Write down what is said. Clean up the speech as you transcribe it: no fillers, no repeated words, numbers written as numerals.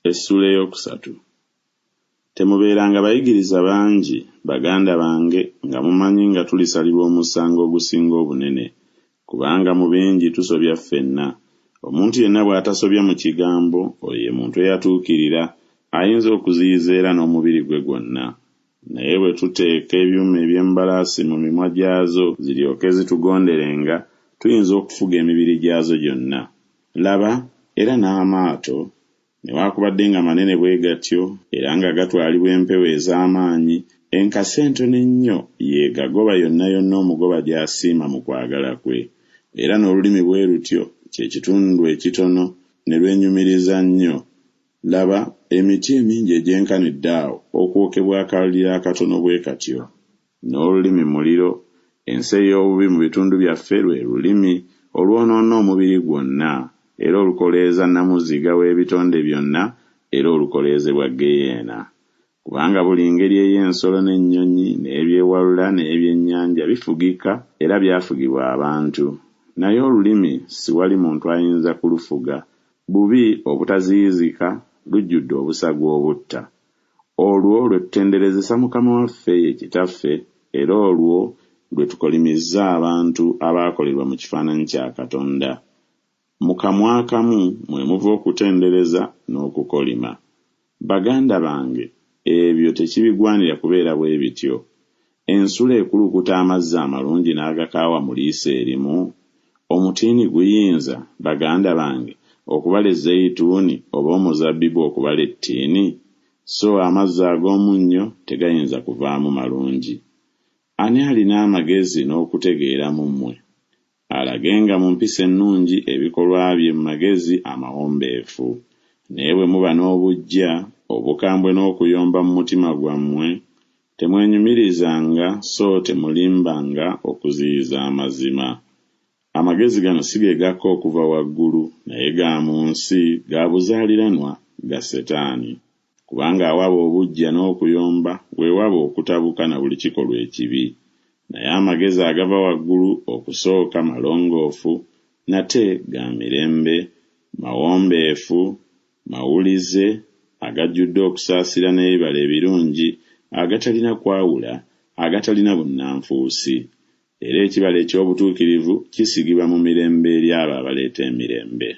Essula eyokusatu. Temubeeranga bayigiriza bangi baganda bange nga mumanyi nga tulisalirwa omusango ogusinga obunene, kubanga mu bingi tusobya ffenna. Omuntu yenna bw'atasobya mu kigambo, oyo ye muntu eyatuukirira, ayinza okuziyiza era n'omubiri gwe gwonna. Naye bwe tuteeka ebyuma eby'embalaasi mu mimwa gyazo ziryoke zitugonderenga, tuyinza okufuga emibiri gyazo gyonna. Laba, era n'amaato, newaakubadde nga manene bwe gatyo era nga gatwalibwa empewo ez'amaanyi, enkasi entono ennyo yeegagoba yonna yonna omugoba gy'asiima mu kwagala kwe. Era n'olulimi bwe lutyo kye kitundu ekitono ne lwenyumiriza nnyo. Laba, emiti emingi egyenkanidde awo okwokebwa akalira akatono bwe katyo. N'olulimi muliro, ensi ey'obubi mu bitundu byaffe lwe lulimi olwonoona omubiri gwonna, era olukoleeza namuziga w'ebitonde byonna, era olukoleezebwa geyeena. Kubanga buli ngeri ey'ensolo n'ennyonyi n'ebyewalula n'ebyennyanja bifugika era byafugibwa abantu. Naye olulimi siwali muntu ayinza kulufuga. Bubi obutaziyizika, lujjudde obusagu obutta. Olwo lwe tutenderezesa Mukama waffe ye Kitaffe, era olwo lwe tukolimizza abantu abaakolerwa mu kifaananyi kya Katonda. Mu kamwa akamu mwe muva okutendereza n'okukolima. Baganda bange, ebyo tekibigwanira kubeera bwe bityo. Ensula ekulukuta amazzi amalungi n'agakaawa mu liiso erimu. Omutiini guyinza, baganda bange, okubala ezeyituuni oba omuzabbibu okubala ettiini? So amazzi ag'omunnyo tegayinza kuvaamu malungi. Ani alina amagezi n'okutegeera mu mmwe? Alagenga mu mpisa ennungi ebikolwa bye mu magezi amawombeefu. Naye bwe muba n'obuggya, obukambwe n'okuyomba mu mutima gwammwe, temwenyumirizanga so temulimbanga okuziyiza amazima. Amagezi gano si ge gakka okuva waggulu, naye ga mu nsi, ga buzaaliranwa, ga Setaani. Kubanga awaba obuggya n'okuyomba, weewaba okutabuka na buli kikolwa ekibi. Naye amagezi agava waggulu okusooka malongoofu, nate ga mirembe, mawombeefu, mawulize, agajjudde okusaasira n'ebibala ebirungi, agatalina kwawula, agatalina bunnanfuusi. Era ekibala eky'obutuukirivu kisigibwa mu mirembe eri abo abaleeta emirembe.